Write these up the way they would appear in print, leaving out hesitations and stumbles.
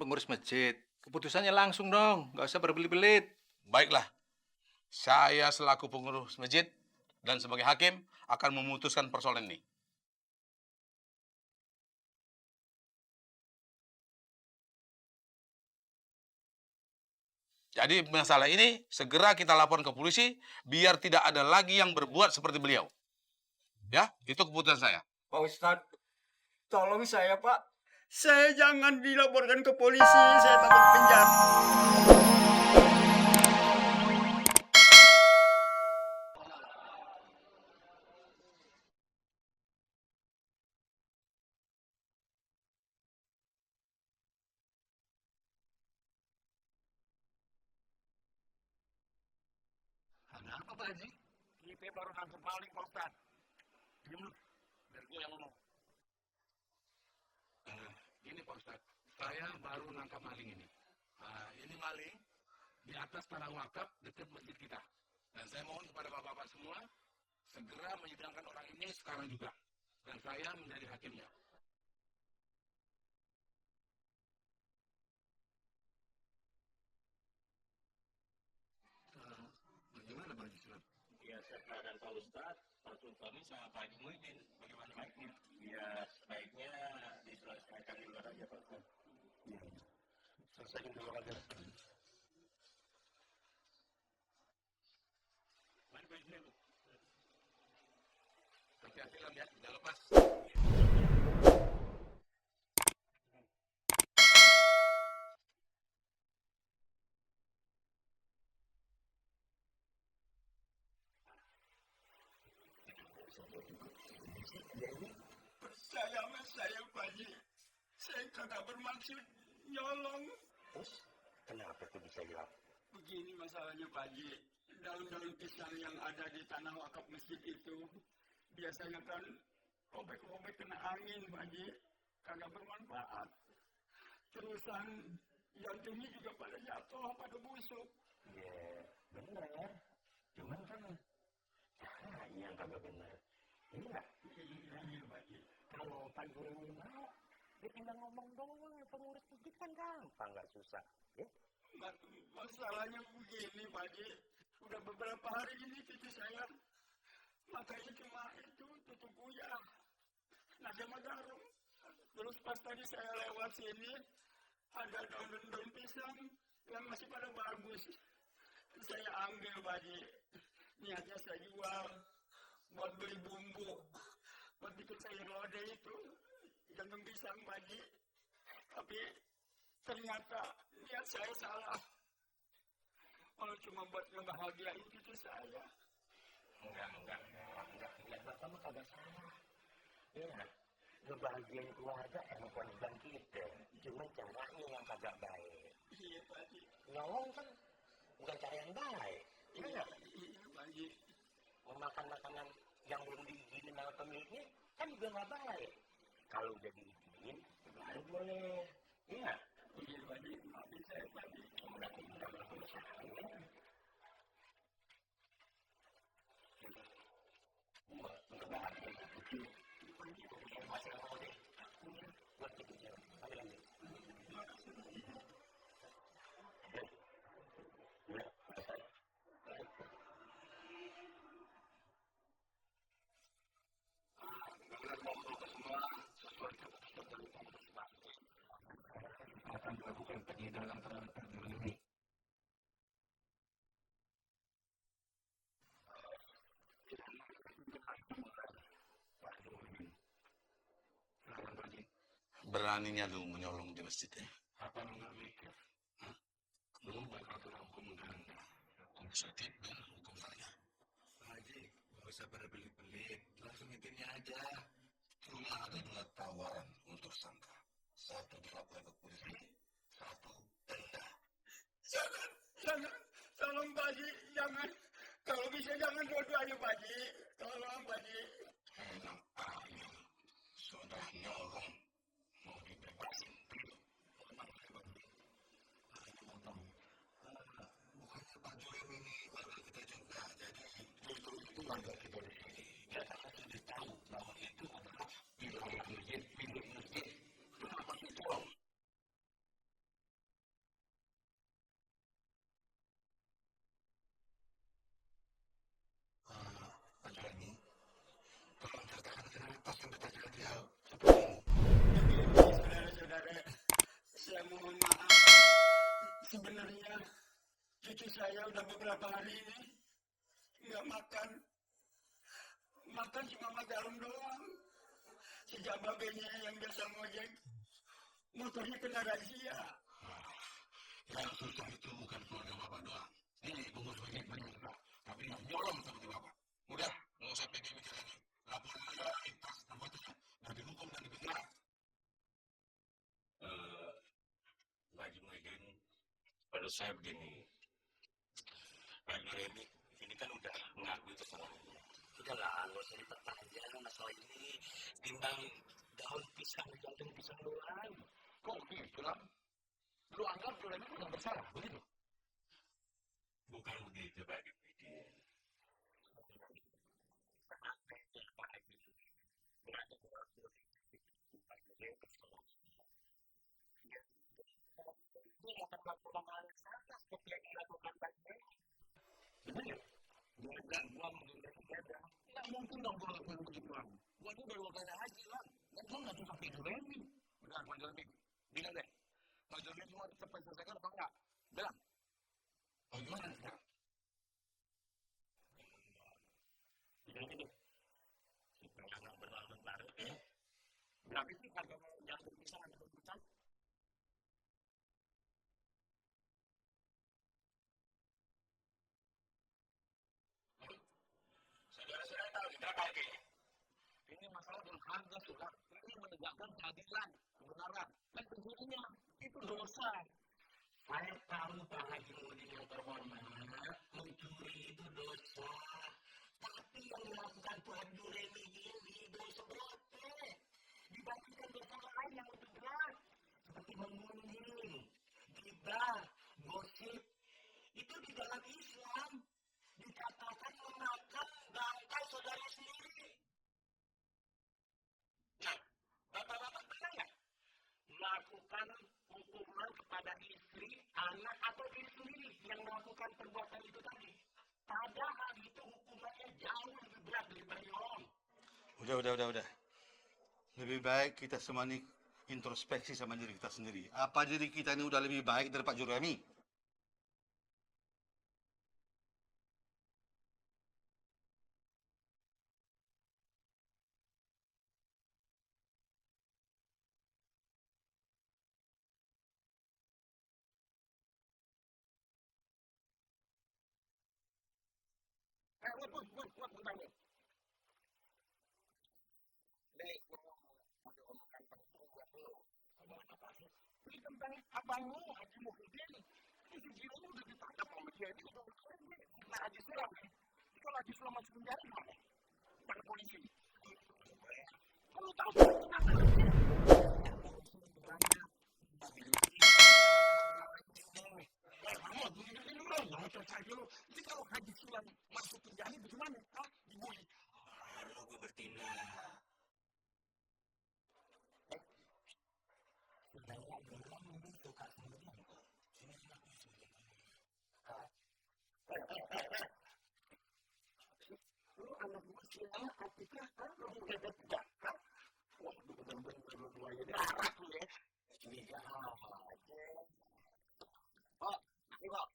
pengurus masjid. Keputusannya langsung dong, nggak usah berbelit-belit. Baiklah, saya selaku pengurus masjid dan sebagai hakim akan memutuskan persoalan ini. Jadi masalah ini segera kita laporkan ke polisi biar tidak ada lagi yang berbuat seperti beliau. Ya, itu keputusan saya. Pak Ustadz, tolong saya Pak. Saya jangan dilaporkan ke polisi, saya takut penjara. Ada apa Pak Haji? Kita baru nangkep maling Pak Ustadz. Diam lu, biar gue yang ngomong. Ini Pak Ustadz, saya baru nangkap maling ini. Ini maling di atas tanah wakaf dekat masjid kita. Dan saya mohon kepada bapak-bapak semua segera menyidangkan orang ini sekarang juga. Dan saya menjadi hakimnya. Bagaimana Pak Haji Sulam? Ya, saya dan Pak Ustadz, Pak Sultani sama Pak Haji Muhyiddin, bagaimana baiknya? Ya, sebaiknya diselesaikan di luar aja, Pak Ustadz. Ya, selesaikan di luar aja. Baik-baik, Nek. Hati-hati Lam ya, jangan lepas. Percaya sama saya Pak Haji. Saya kagak bermaksud nyolong. Terus, kenapa itu bisa hilang? Begini masalahnya Pak Haji. Daun-daun pisang yang ada di tanah wakaf masjid itu biasanya kan robek-robek kena angin Pak Haji. Kagak bermanfaat. Terusan jantungnya juga pada jatuh, pada busuk. Ya, benar. Cuman kan caranya yang kagak benar. Iya, Iya Pak Haji. kalau Pak Guru mau, dia tinggal ngomong doang. Pengurus masjid kan gampang, nggak susah. Ya? Masalahnya begini Pak Haji. Udah beberapa hari ini cucu saya makanya cuma itu tutup buya. Nada Madarum. Terus pas tadi saya lewat sini ada daun-daun pisang yang masih pada bagus. Saya ambil Pak Haji. Niatnya saya jual buat beli bumbu. Buat bikin sayur lodeh itu. Jantung pisang Pak Haji. Tapi ternyata niat saya salah. Kalau cuma buat ngebahagiain cucu saya. Enggak. Bapak mah kagak salah. Ya, ngebahagiain keluarga emang kewajiban kita. Cuma caranya yang kagak baik. Iya Pak Haji. Nyolong kan bukan cara yang baik. Iya, Iya Pak Haji. memakan makanan yang belum diizinin sama pemiliknya kan juga nggak baik. Kalau udah diizinin, baru boleh. Iya. Iya Pak Haji. Maafin saya Pak Haji. Mudah-mudahan kalau misalnya Akan dilakukan penyidangan terhadap Pak Guru ini. Beraninya lu menyolong di masjidnya. Apa lu nggak mikir? Lu bakal kena hukum ganda. Positif dan hukumannya. Pak Haji, nggak usah berbelit-belit. Langsung intinya aja. Cuma ada 2 tawaran untuk sangka. 1 dilaporkan ke polisi, 1 denda. Jangan. Tolong Pak Haji. Jangan. Kalau bisa jangan dua-duanya Pak Haji. Tolong Pak Haji. Enak aja. Sudah nyolong. Mau dibebasin dulu. Bukannya Pak Julim ini warga kita juga. Jadi itu warga kita di sini. Ya, saya sudah tahu bahwa itu adalah wilayah masjid, milik masjid. Kenapa ditolong? cucu saya udah beberapa hari ini nggak makan. Makan cuma sama garam doang. Sejak babenya yang biasa ngojek, motornya kena razia. Yang susah itu bukan keluarga bapak doang. Ini pengurus banyak juga, tapi yang nyolong seperti bapak. Udah, nggak usah pikir-pikir lagi. Lapor aja intas anggotanya, dan dihukum dan dipenjara. Pak Haji Muhyiddin, pada saya begini, Pak Nuremi ini kan udah mengakui kesalahannya. Udahlah, nggak usah diperpanjang masalah ini. Timbang daun pisang, jantung pisang luar. Kok gitu lah? Lu anggap Nuremi itu nggak bersalah, begitu? Bukan begitu, Pak Haji Muhyiddin. Dia akan melakukan hal yang sama seperti yang dilakukan Pak Nuremi. Bener ya? Gua mengenai ibadah. Nggak mungkin dong gua lakuin begitu bang. Gua itu udah 2 kali haji bang. Dan gua nggak suka Pak Nuremi. Udah, Pak Nuremi. Bilang deh. Pak Nuremi semua cepat selesaikan apa enggak? Bilang. Oh gimana sekarang? Bilang gitu. Supaya nggak berlarut-larut ya. Berapa sih harga jantung pisang ada berputar? Saudara-saudara tahu nih berapa harganya? Ini masalah dengan harga sudah. Ini menegakkan keadilan, kebenaran. Dan pencurinya itu dosa. Saya tahu Pak Haji Muhyiddin yang terhormat, mencuri itu dosa. Tapi yang melakukan Pak Haji Nuremi ini dosa berat. Dibandingkan dosa lain yang lebih berat. Seperti mengunjing, gibah, gosip. Itu di dalam Islam dikatakan memakan bangkai saudara sendiri. Nah, bapak-bapak pernah nggak melakukan hukuman kepada istri, anak, atau diri sendiri yang melakukan perbuatan itu tadi? Padahal itu hukumannya jauh lebih berat daripada nyolong. Udah. Lebih baik kita semua ini introspeksi sama diri kita sendiri. Apa diri kita ini udah lebih baik dari Pak Juremi? Buat bertanya. Nih, ada omongan penting buat lo. Omongan apa sih? Ini tentang abangmu, Haji Muhyiddin. Ini si Giro udah ditangkap sama dia. Ini udah berkeren nih. Nah, Haji Sulam nih. Kalau Haji Sulam masuk penjara gimana? Tangkap polisi. Kamu tahu kenapa? Jadi kalau Haji Sulam masuk penjara bagaimana? Hah? Dibully. Baru gue bertindak. Saya bilang membutuhkan sendirian kok. Sini lu anak gue siapa? Atika, lu bebek jahat. Wah, bener-bener dua-duanya darah tuh ya. Ini jahat aja. Oh, ini kok.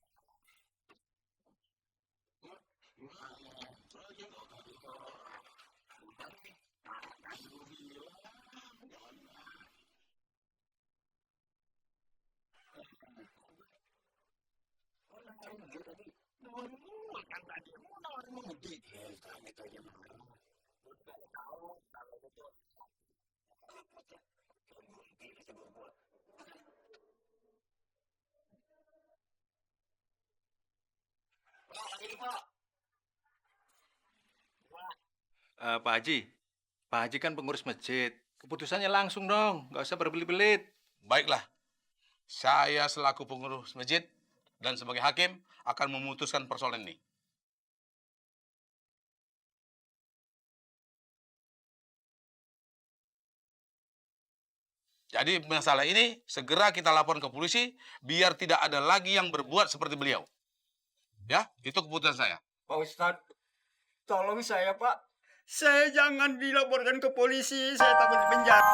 Pak Haji kan pengurus masjid. Keputusannya langsung dong, nggak usah berbelit-belit. Baiklah, saya selaku pengurus masjid dan sebagai hakim akan memutuskan persoalan ini. Jadi masalah ini segera kita laporkan ke polisi biar tidak ada lagi yang berbuat seperti beliau. Ya, itu keputusan saya. Pak Ustadz, tolong saya Pak. Saya jangan dilaporkan ke polisi, saya takut di penjara.